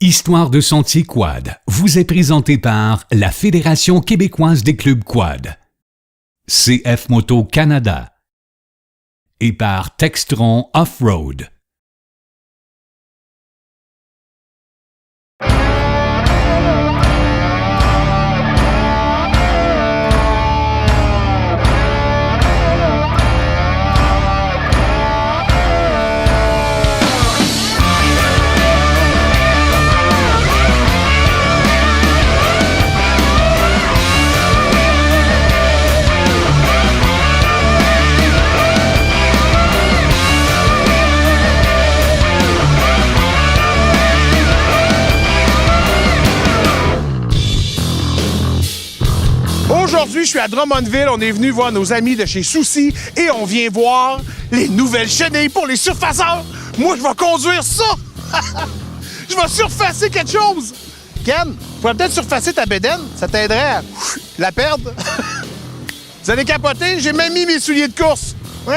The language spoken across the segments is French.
Histoire de Sentier Quad vous est présentée par la Fédération québécoise des clubs quad, CF Moto Canada et par Textron Off-Road. Aujourd'hui, je suis à Drummondville. On est venu voir nos amis de chez Souci et on vient voir les nouvelles chenilles pour les surfaceurs. Moi, je vais conduire ça! Je vais surfacer quelque chose! Ken, tu pourrais peut-être surfacer ta bédaine. Ça t'aiderait à la perdre. Vous allez capoter? J'ai même mis mes souliers de course. Ouais.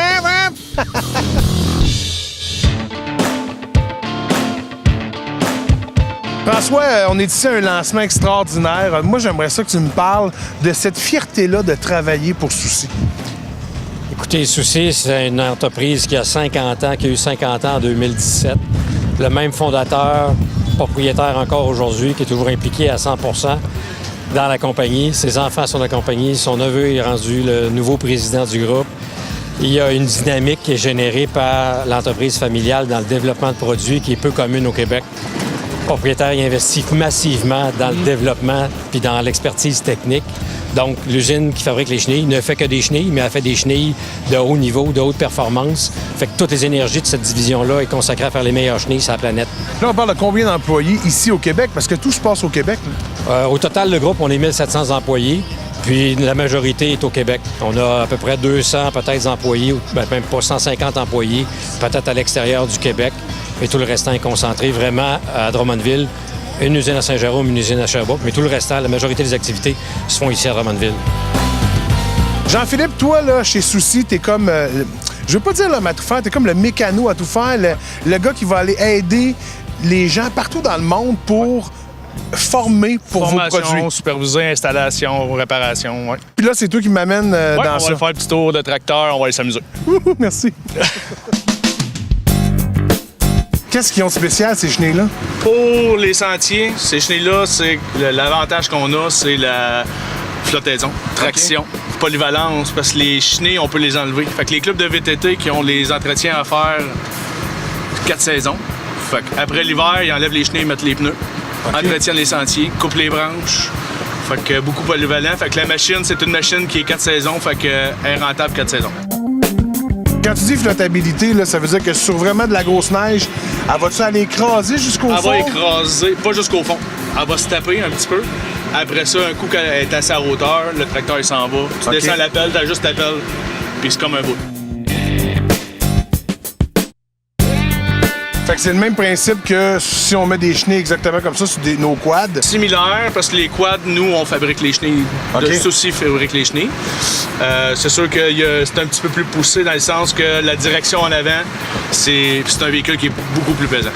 François, on est ici à un lancement extraordinaire. Moi, j'aimerais ça que tu me parles de cette fierté-là de travailler pour Souci. Écoutez, Souci, c'est une entreprise qui a 50 ans, qui a eu 50 ans en 2017. Le même fondateur, propriétaire encore aujourd'hui, qui est toujours impliqué à 100 % dans la compagnie. Ses enfants sont dans la compagnie. Son neveu est rendu le nouveau président du groupe. Il y a une dynamique qui est générée par l'entreprise familiale dans le développement de produits qui est peu commune au Québec. Le propriétaire il investit massivement dans le développement puis dans l'expertise technique. Donc, l'usine qui fabrique les chenilles ne fait que des chenilles, mais elle fait des chenilles de haut niveau, de haute performance. Fait que toutes les énergies de cette division-là est consacrée à faire les meilleures chenilles sur la planète. Là, on parle de combien d'employés ici au Québec? Parce que tout se passe au Québec. Au total, le groupe, on est 1700 employés. Puis la majorité est au Québec. On a à peu près 200 peut-être employés, ou même pas 150 employés, peut-être à l'extérieur du Québec. Et tout le restant est concentré vraiment à Drummondville. Une usine à Saint-Jérôme, une usine à Sherbrooke. Mais tout le restant, la majorité des activités se font ici à Drummondville. Jean-Philippe, toi, là, chez Souci, t'es comme... je veux pas dire l'homme à tout faire, t'es comme le mécano à tout faire, le gars qui va aller aider les gens partout dans le monde pour... former pour vos produits. Formation, superviser, installation, réparation, oui. Puis là, c'est toi qui m'amène dans on ça. va faire un petit tour de tracteur, on va aller s'amuser. Merci. Qu'est-ce qu'ils ont de spécial, ces chenilles-là? Pour les sentiers, ces chenilles-là, c'est l'avantage qu'on a, c'est la flottaison, traction, polyvalence, parce que les chenilles, on peut les enlever. Fait que les clubs de VTT qui ont les entretiens à faire 4 saisons, fait après l'hiver, ils enlèvent les chenilles, mettent les pneus. Entretiennent les sentiers, coupent les branches. Fait que beaucoup polyvalent. Fait que la machine, c'est une machine qui est 4 saisons, fait qu'elle est rentable 4 saisons. Quand tu dis flottabilité, là, ça veut dire que sur vraiment de la grosse neige, elle va-tu aller écraser jusqu'au fond? Elle va écraser, pas jusqu'au fond. Elle va se taper un petit peu. Après ça, un coup qu'elle est à sa hauteur, le tracteur il s'en va. Tu descends la pelle, t'ajustes la pelle, puis c'est comme un bout. Fait que c'est le même principe que si on met des chenilles exactement comme ça sur nos quads. Similaire, parce que les quads, nous, on fabrique les chenilles. De Souci fabrique les chenilles. C'est sûr que c'est un petit peu plus poussé dans le sens que la direction en avant, c'est un véhicule qui est beaucoup plus pesant.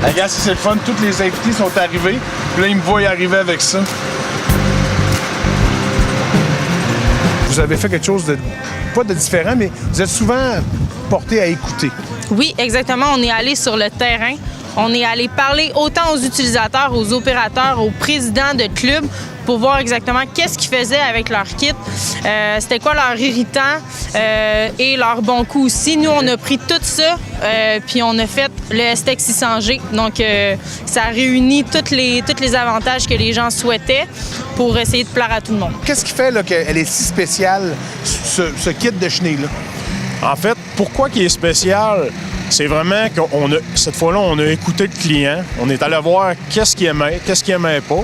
Regarde, si c'est le fun, tous les invités sont arrivés. Puis là, ils me voient y arriver avec ça. Vous avez fait quelque chose de, pas de différent, mais vous êtes souvent porté à écouter. Oui, exactement. On est allé sur le terrain. On est allé parler autant aux utilisateurs, aux opérateurs, aux présidents de clubs pour voir exactement qu'est-ce qu'ils faisaient avec leur kit, c'était quoi leur irritant et leur bon coup aussi. Nous, on a pris tout ça puis on a fait le STEC 600G. Donc, ça réunit tous les avantages que les gens souhaitaient pour essayer de plaire à tout le monde. Qu'est-ce qui fait là, qu'elle est si spéciale, ce kit de chenilles-là? En fait, pourquoi il est spécial? C'est vraiment qu'on a, cette fois-là, on a écouté le client. On est allé voir qu'est-ce qu'il aimait, qu'est-ce qu'il aimait pas.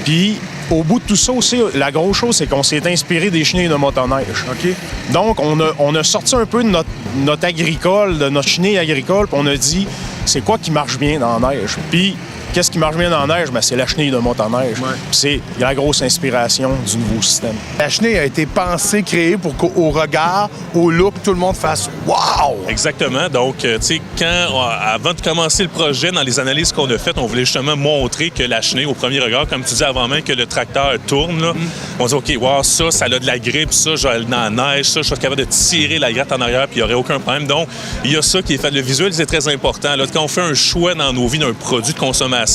Puis, au bout de tout ça aussi, la grosse chose, c'est qu'on s'est inspiré des chenilles de motoneige. OK. Donc, on a sorti un peu de notre agricole, de notre chenille agricole, puis on a dit, c'est quoi qui marche bien dans la neige? Puis, qu'est-ce qui marche bien dans la neige? Ben, c'est la chenille de motoneige. Ouais. C'est la grosse inspiration du nouveau système. La chenille a été pensée, créée pour qu'au regard, au look, tout le monde fasse « Wow! » Exactement. Donc, tu sais, avant de commencer le projet, dans les analyses qu'on a faites, on voulait justement montrer que la chenille, au premier regard, comme tu dis avant même que le tracteur tourne, là, on dit, OK, wow, ça a de la grippe, ça, je vais aller dans la neige, ça, je suis capable de tirer la gratte en arrière, puis il n'y aurait aucun problème. Donc, il y a ça qui est fait. Le visuel, c'est très important. Là, quand on fait un choix dans nos vies d'un produit de consommation,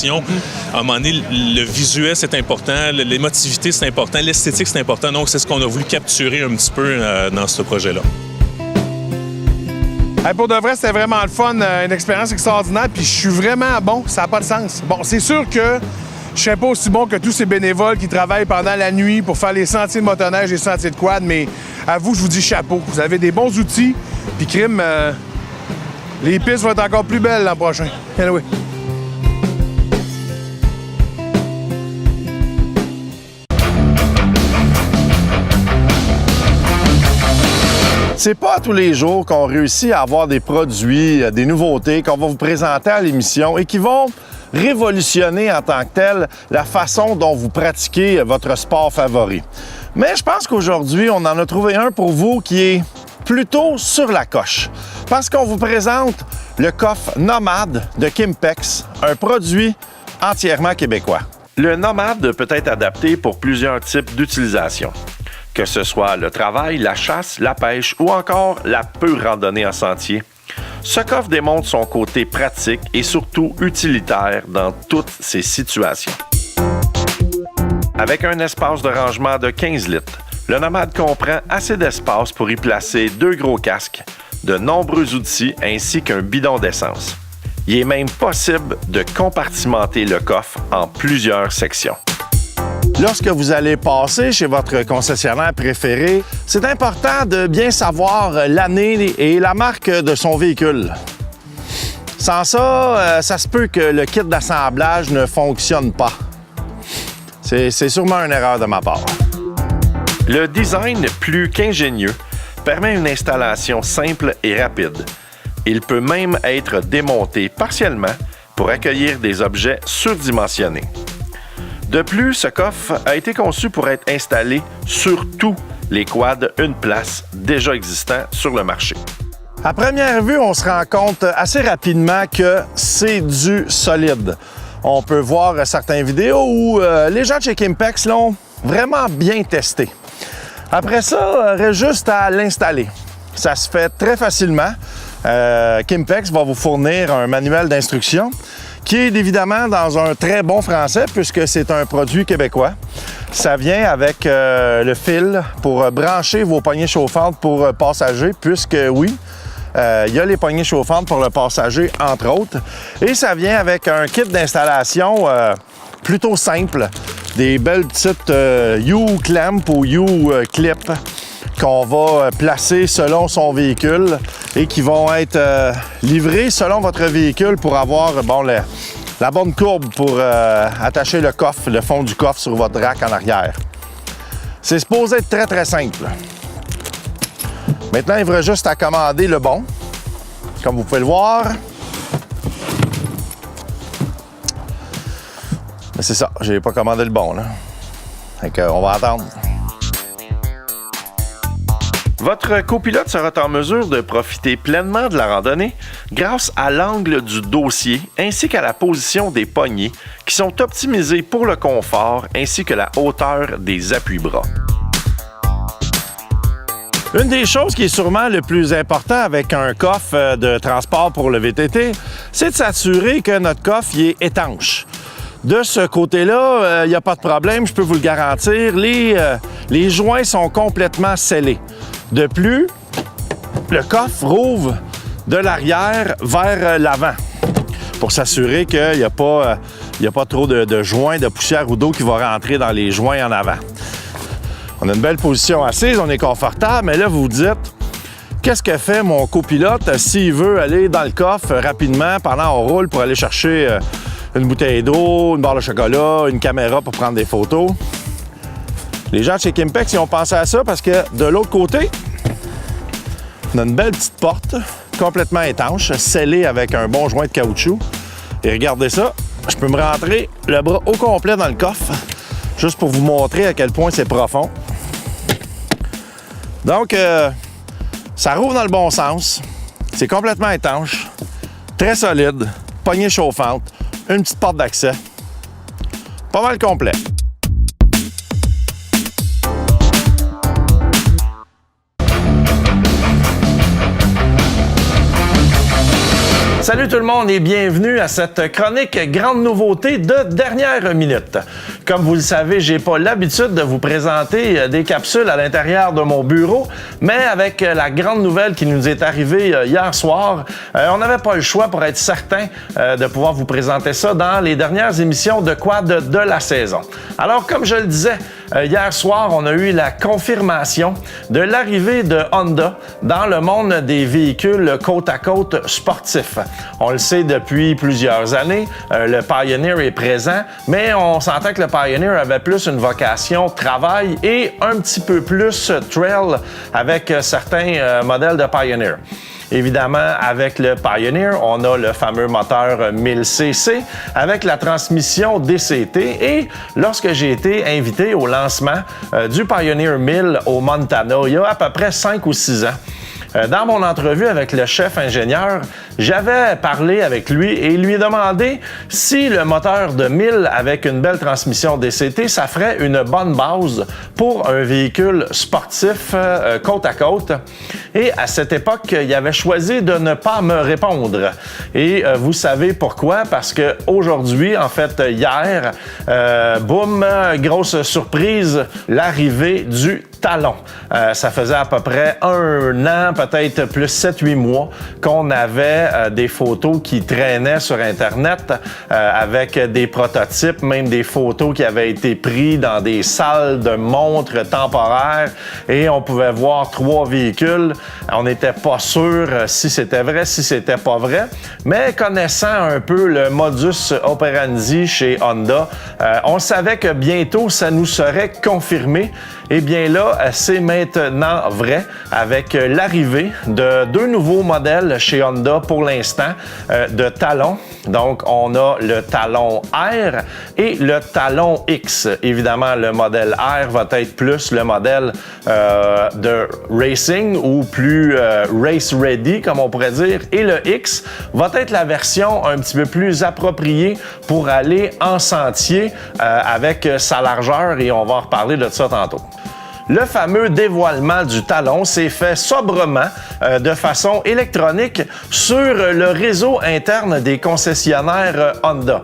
à un moment donné, le visuel, c'est important, l'émotivité, c'est important, l'esthétique, c'est important. Donc, c'est ce qu'on a voulu capturer un petit peu dans ce projet-là. Hey, pour de vrai, c'était vraiment le fun, une expérience extraordinaire, puis je suis vraiment bon, ça n'a pas de sens. Bon, c'est sûr que je ne serais pas aussi bon que tous ces bénévoles qui travaillent pendant la nuit pour faire les sentiers de motoneige et les sentiers de quad, mais à vous, je vous dis chapeau. Vous avez des bons outils, puis crime, les pistes vont être encore plus belles l'an prochain. Anyway. C'est pas tous les jours qu'on réussit à avoir des produits, des nouveautés qu'on va vous présenter à l'émission et qui vont révolutionner en tant que tel la façon dont vous pratiquez votre sport favori. Mais je pense qu'aujourd'hui, on en a trouvé un pour vous qui est plutôt sur la coche. Parce qu'on vous présente le coffre Nomade de Kimpex, un produit entièrement québécois. Le Nomade peut être adapté pour plusieurs types d'utilisation. Que ce soit le travail, la chasse, la pêche ou encore la pure randonnée en sentier. Ce coffre démontre son côté pratique et surtout utilitaire dans toutes ces situations. Avec un espace de rangement de 15 litres, le Nomade comprend assez d'espace pour y placer 2 gros casques, de nombreux outils ainsi qu'un bidon d'essence. Il est même possible de compartimenter le coffre en plusieurs sections. Lorsque vous allez passer chez votre concessionnaire préféré, c'est important de bien savoir l'année et la marque de son véhicule. Sans ça, ça se peut que le kit d'assemblage ne fonctionne pas. C'est sûrement une erreur de ma part. Le design plus qu'ingénieux permet une installation simple et rapide. Il peut même être démonté partiellement pour accueillir des objets surdimensionnés. De plus, ce coffre a été conçu pour être installé sur tous les quads une place déjà existants sur le marché. À première vue, on se rend compte assez rapidement que c'est du solide. On peut voir certaines vidéos où les gens de chez Kimpex l'ont vraiment bien testé. Après ça, reste juste à l'installer. Ça se fait très facilement. Kimpex va vous fournir un manuel d'instruction qui est évidemment dans un très bon français puisque c'est un produit québécois. Ça vient avec le fil pour brancher vos poignées chauffantes pour passagers puisque oui, il y a les poignées chauffantes pour le passager entre autres. Et ça vient avec un kit d'installation plutôt simple. Des belles petites U-clamp ou U-clip qu'on va placer selon son véhicule et qui vont être livrés selon votre véhicule pour avoir la bonne courbe pour attacher le coffre, le fond du coffre sur votre rack en arrière. C'est supposé être très, très simple. Maintenant, il faudrait juste à commander le bon, comme vous pouvez le voir. Mais c'est ça, j'ai pas commandé le bon, là. Fait qu'on va attendre. Votre copilote sera en mesure de profiter pleinement de la randonnée grâce à l'angle du dossier ainsi qu'à la position des poignées qui sont optimisées pour le confort ainsi que la hauteur des appuis-bras. Une des choses qui est sûrement le plus important avec un coffre de transport pour le VTT, c'est de s'assurer que notre coffre y est étanche. De ce côté-là, il n'y a pas de problème, je peux vous le garantir. Les joints sont complètement scellés. De plus, le coffre ouvre de l'arrière vers l'avant pour s'assurer qu'il n'y a pas trop de joints, de poussière ou d'eau qui va rentrer dans les joints en avant. On a une belle position assise, on est confortable, mais là, vous vous dites, qu'est-ce que fait mon copilote s'il veut aller dans le coffre rapidement pendant qu'on roule pour aller chercher une bouteille d'eau, une barre de chocolat, une caméra pour prendre des photos? Les gens de chez Kimpex, ils ont pensé à ça parce que de l'autre côté, on a une belle petite porte complètement étanche, scellée avec un bon joint de caoutchouc. Et regardez ça, je peux me rentrer le bras au complet dans le coffre, juste pour vous montrer à quel point c'est profond. Donc, ça rouvre dans le bon sens. C'est complètement étanche, très solide, poignée chauffante, une petite porte d'accès. Pas mal complet. Salut tout le monde et bienvenue à cette chronique grande nouveauté de dernière minute. Comme vous le savez, j'ai pas l'habitude de vous présenter des capsules à l'intérieur de mon bureau, mais avec la grande nouvelle qui nous est arrivée hier soir, on n'avait pas le choix pour être certain de pouvoir vous présenter ça dans les dernières émissions de Quad de la saison. Alors, comme je le disais, hier soir, on a eu la confirmation de l'arrivée de Honda dans le monde des véhicules côte-à-côte sportifs. On le sait depuis plusieurs années, le Pioneer est présent, mais on s'entend que le Pioneer avait plus une vocation travail et un petit peu plus trail avec certains modèles de Pioneer. Évidemment, avec le Pioneer, on a le fameux moteur 1000cc avec la transmission DCT et lorsque j'ai été invité au lancement du Pioneer 1000 au Montana, il y a à peu près 5 ou 6 ans, dans mon entrevue avec le chef ingénieur, j'avais parlé avec lui et lui demandé si le moteur de 1000 avec une belle transmission DCT, ça ferait une bonne base pour un véhicule sportif côte à côte. Et à cette époque, il avait choisi de ne pas me répondre. Et vous savez pourquoi? Parce que aujourd'hui, en fait hier, boum, grosse surprise, l'arrivée du Talon. Ça faisait à peu près 1 an, peut-être plus 7-8 mois, qu'on avait des photos qui traînaient sur Internet avec des prototypes, même des photos qui avaient été prises dans des salles de montres temporaires et on pouvait voir 3 véhicules. On n'était pas sûr si c'était vrai, si c'était pas vrai, mais connaissant un peu le modus operandi chez Honda, on savait que bientôt ça nous serait confirmé. Eh bien là, c'est maintenant vrai avec l'arrivée de 2 nouveaux modèles chez Honda pour l'instant de Talon. Donc, on a le Talon R et le Talon X. Évidemment, le modèle R va être plus le modèle de racing ou plus race ready, comme on pourrait dire. Et le X va être la version un petit peu plus appropriée pour aller en sentier avec sa largeur et on va en reparler de ça tantôt. Le fameux dévoilement du Talon s'est fait sobrement de façon électronique sur le réseau interne des concessionnaires Honda.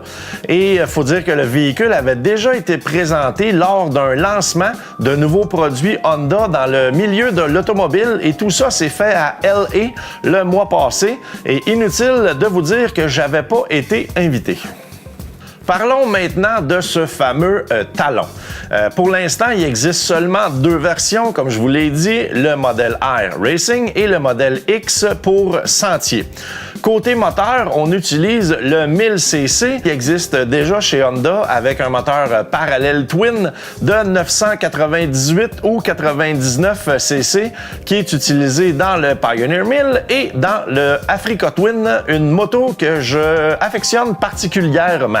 Et il faut dire que le véhicule avait déjà été présenté lors d'un lancement de nouveaux produits Honda dans le milieu de l'automobile et tout ça s'est fait à LA le mois passé. Et inutile de vous dire que j'avais pas été invité. Parlons maintenant de ce fameux Talon. Pour l'instant, il existe seulement 2 versions, comme je vous l'ai dit, le modèle R Racing et le modèle X pour sentier. Côté moteur, on utilise le 1000cc qui existe déjà chez Honda avec un moteur parallèle twin de 998 ou 99cc qui est utilisé dans le Pioneer 1000 et dans le Africa Twin, une moto que je affectionne particulièrement.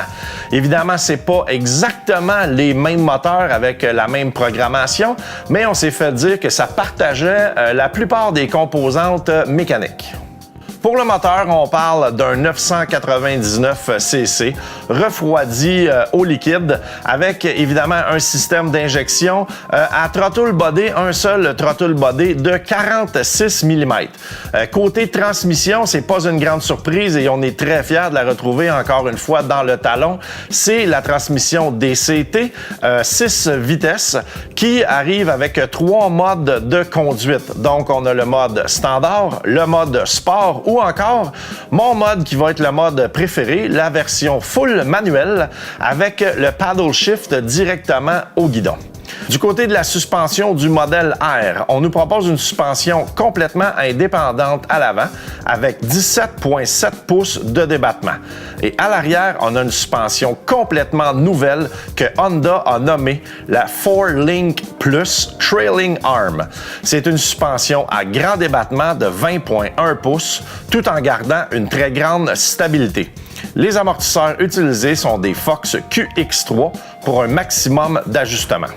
Évidemment, c'est pas exactement les mêmes moteurs avec la même programmation, mais on s'est fait dire que ça partageait la plupart des composantes mécaniques. Pour le moteur, on parle d'un 999cc refroidi au liquide avec évidemment un système d'injection à throttle body, un seul throttle body de 46 mm. Côté transmission, c'est pas une grande surprise et on est très fiers de la retrouver encore une fois dans le Talon. C'est la transmission DCT 6 vitesses qui arrive avec 3 modes de conduite. Donc on a le mode standard, le mode sport ou encore mon mode qui va être le mode préféré, la version full manuelle avec le paddle shift directement au guidon. Du côté de la suspension du modèle R, on nous propose une suspension complètement indépendante à l'avant avec 17,7 pouces de débattement. Et à l'arrière, on a une suspension complètement nouvelle que Honda a nommée la 4Link Plus Trailing Arm. C'est une suspension à grand débattement de 20,1 pouces tout en gardant une très grande stabilité. Les amortisseurs utilisés sont des Fox QX3 pour un maximum d'ajustement.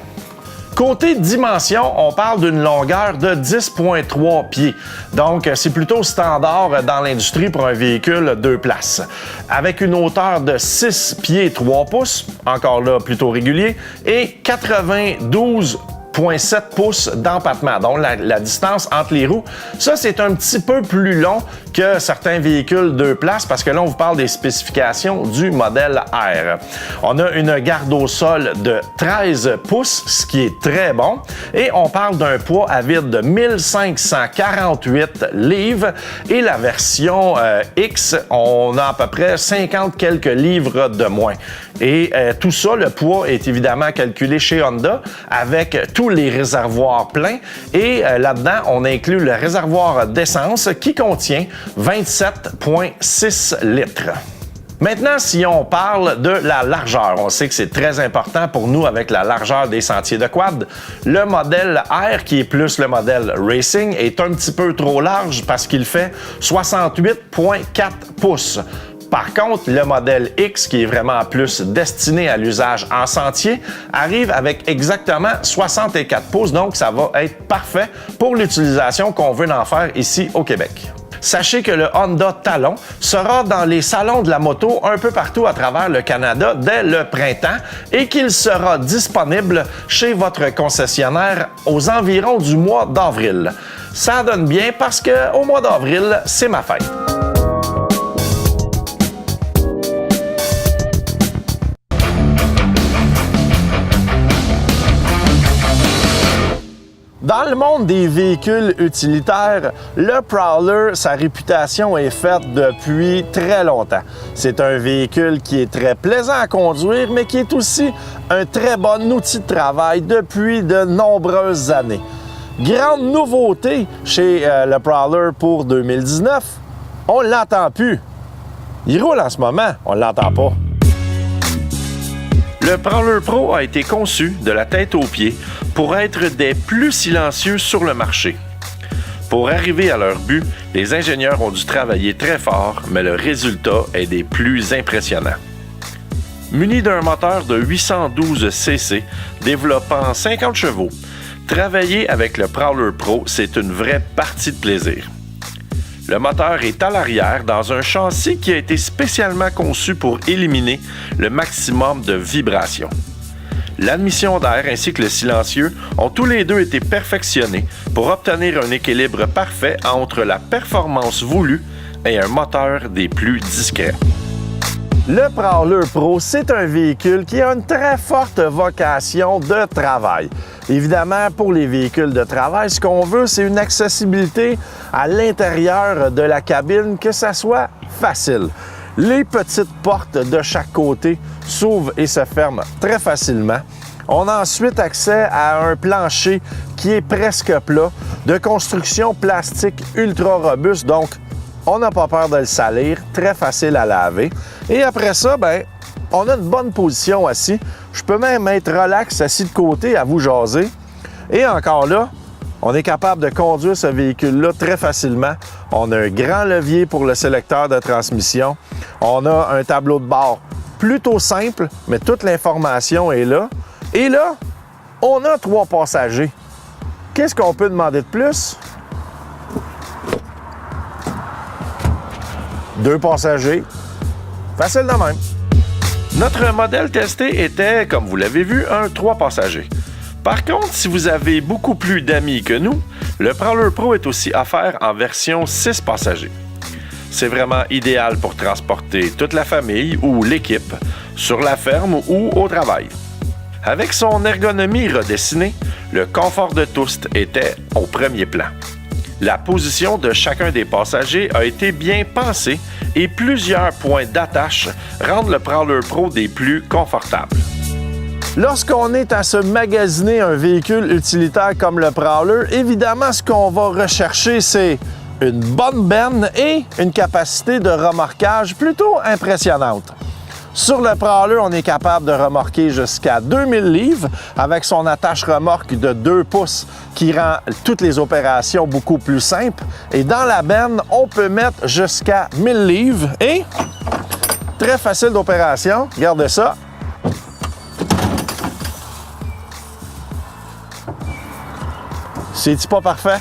Côté dimension, on parle d'une longueur de 10,3 pieds. Donc, c'est plutôt standard dans l'industrie pour un véhicule 2 places. Avec une hauteur de 6 pieds 3 pouces, encore là plutôt régulier, et 92,7 pouces d'empattement, donc la distance entre les roues. Ça, c'est un petit peu plus long que certains véhicules 2 places parce que là, on vous parle des spécifications du modèle R. On a une garde au sol de 13 pouces, ce qui est très bon, et on parle d'un poids à vide de 1548 livres et la version X, on a à peu près 50 quelques livres de moins. Et tout ça, le poids est évidemment calculé chez Honda avec tous les réservoirs pleins et là-dedans, on inclut le réservoir d'essence qui contient 27,6 litres. Maintenant, si on parle de la largeur, on sait que c'est très important pour nous avec la largeur des sentiers de quad. Le modèle R, qui est plus le modèle Racing, est un petit peu trop large parce qu'il fait 68,4 pouces. Par contre, le modèle X, qui est vraiment plus destiné à l'usage en sentier, arrive avec exactement 64 pouces, donc ça va être parfait pour l'utilisation qu'on veut en faire ici au Québec. Sachez que le Honda Talon sera dans les salons de la moto un peu partout à travers le Canada dès le printemps et qu'il sera disponible chez votre concessionnaire aux environs du mois d'avril. Ça donne bien parce qu'au mois d'avril, c'est ma fête. Dans le monde des véhicules utilitaires, le Prowler, sa réputation est faite depuis très longtemps. C'est un véhicule qui est très plaisant à conduire, mais qui est aussi un très bon outil de travail depuis de nombreuses années. Grande nouveauté chez le Prowler pour 2019, on ne l'entend plus. Il roule en ce moment, on ne l'entend pas. Le Prowler Pro a été conçu de la tête aux pieds pour être des plus silencieux sur le marché. Pour arriver à leur but, les ingénieurs ont dû travailler très fort, mais le résultat est des plus impressionnants. Muni d'un moteur de 812 cc développant 50 chevaux, travailler avec le Prowler Pro, c'est une vraie partie de plaisir. Le moteur est à l'arrière dans un châssis qui a été spécialement conçu pour éliminer le maximum de vibrations. L'admission d'air ainsi que le silencieux ont tous les deux été perfectionnés pour obtenir un équilibre parfait entre la performance voulue et un moteur des plus discrets. Le Prowler Pro, c'est un véhicule qui a une très forte vocation de travail. Évidemment, pour les véhicules de travail, ce qu'on veut, c'est une accessibilité à l'intérieur de la cabine, que ça soit facile. Les petites portes de chaque côté s'ouvrent et se ferment très facilement. On a ensuite accès à un plancher qui est presque plat, de construction plastique ultra robuste, donc on n'a pas peur de le salir, très facile à laver. Et après ça, on a une bonne position assis. Je peux même être relax, assis de côté, à vous jaser. Et encore là, on est capable de conduire ce véhicule-là très facilement. On a un grand levier pour le sélecteur de transmission. On a un tableau de bord plutôt simple, mais toute l'information est là. Et là, on a 3 passagers. Qu'est-ce qu'on peut demander de plus? 2 passagers. Facile de même. Notre modèle testé était, comme vous l'avez vu, un 3 passagers. Par contre, si vous avez beaucoup plus d'amis que nous, le Prowler Pro est aussi offert en version 6 passagers. C'est vraiment idéal pour transporter toute la famille ou l'équipe sur la ferme ou au travail. Avec son ergonomie redessinée, le confort de tous était au premier plan. La position de chacun des passagers a été bien pensée et plusieurs points d'attache rendent le Prowler Pro des plus confortables. Lorsqu'on est à se magasiner un véhicule utilitaire comme le Prowler, évidemment, ce qu'on va rechercher, c'est une bonne benne et une capacité de remorquage plutôt impressionnante. Sur le Prowler, on est capable de remorquer jusqu'à 2000 livres avec son attache remorque de 2 pouces qui rend toutes les opérations beaucoup plus simples. Et dans la benne, on peut mettre jusqu'à 1000 livres et très facile d'opération. Regardez ça. C'est-tu pas parfait?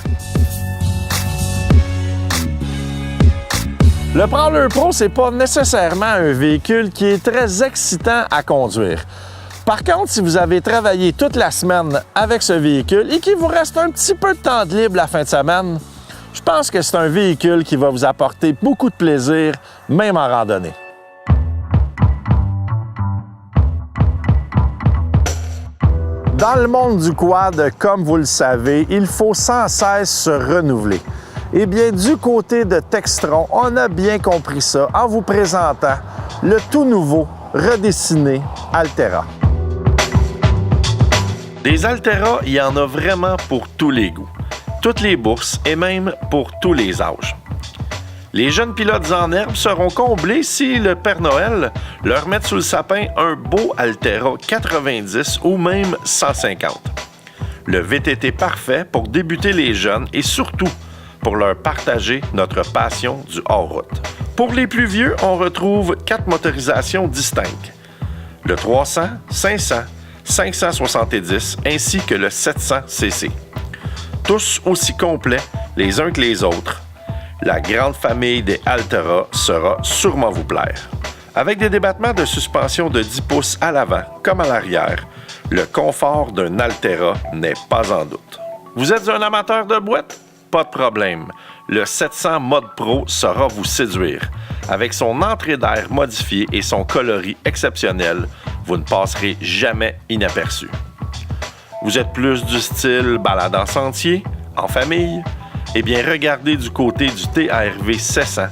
Le Prowler Pro, c'est pas nécessairement un véhicule qui est très excitant à conduire. Par contre, si vous avez travaillé toute la semaine avec ce véhicule et qu'il vous reste un petit peu de temps de libre la fin de semaine, je pense que c'est un véhicule qui va vous apporter beaucoup de plaisir, même en randonnée. Dans le monde du quad, comme vous le savez, il faut sans cesse se renouveler. Eh bien, du côté de Textron, on a bien compris ça en vous présentant le tout nouveau, redessiné Altera. Des Altera, il y en a vraiment pour tous les goûts, toutes les bourses et même pour tous les âges. Les jeunes pilotes en herbe seront comblés si le Père Noël leur met sous le sapin un beau Altera 90 ou même 150. Le VTT parfait pour débuter les jeunes et surtout pour leur partager notre passion du hors-route. Pour les plus vieux, on retrouve 4 motorisations distinctes. Le 300, 500, 570 ainsi que le 700cc. Tous aussi complets les uns que les autres. La grande famille des Altera saura sûrement vous plaire. Avec des débattements de suspension de 10 pouces à l'avant comme à l'arrière, le confort d'un Altera n'est pas en doute. Vous êtes un amateur de boîte? Pas de problème. Le 700 Mode Pro saura vous séduire. Avec son entrée d'air modifiée et son coloris exceptionnel, vous ne passerez jamais inaperçu. Vous êtes plus du style balade en sentier, en famille? Eh bien, regardez du côté du TRV 700,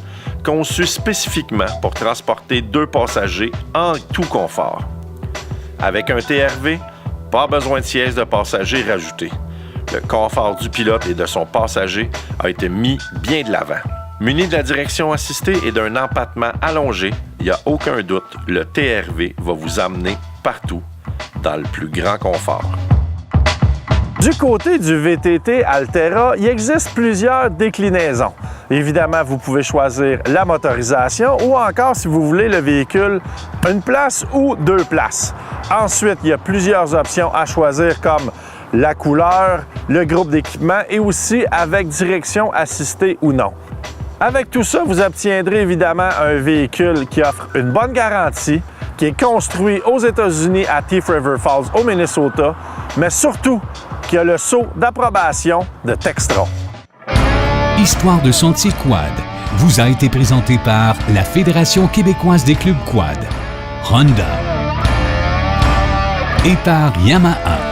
conçu spécifiquement pour transporter 2 passagers en tout confort. Avec un TRV, pas besoin de siège de passager rajouté. Le confort du pilote et de son passager a été mis bien de l'avant. Muni de la direction assistée et d'un empattement allongé, il n'y a aucun doute, le TRV va vous amener partout dans le plus grand confort. Du côté du VTT Altera, il existe plusieurs déclinaisons. Évidemment, vous pouvez choisir la motorisation ou encore, si vous voulez, le véhicule, une place ou 2 places. Ensuite, il y a plusieurs options à choisir comme la couleur, le groupe d'équipement et aussi avec direction assistée ou non. Avec tout ça, vous obtiendrez évidemment un véhicule qui offre une bonne garantie, qui est construit aux États-Unis à Thief River Falls au Minnesota, mais surtout qui a le sceau d'approbation de Textron. Histoire de Sentier Quad vous a été présenté par la Fédération québécoise des clubs quad, Honda et par Yamaha.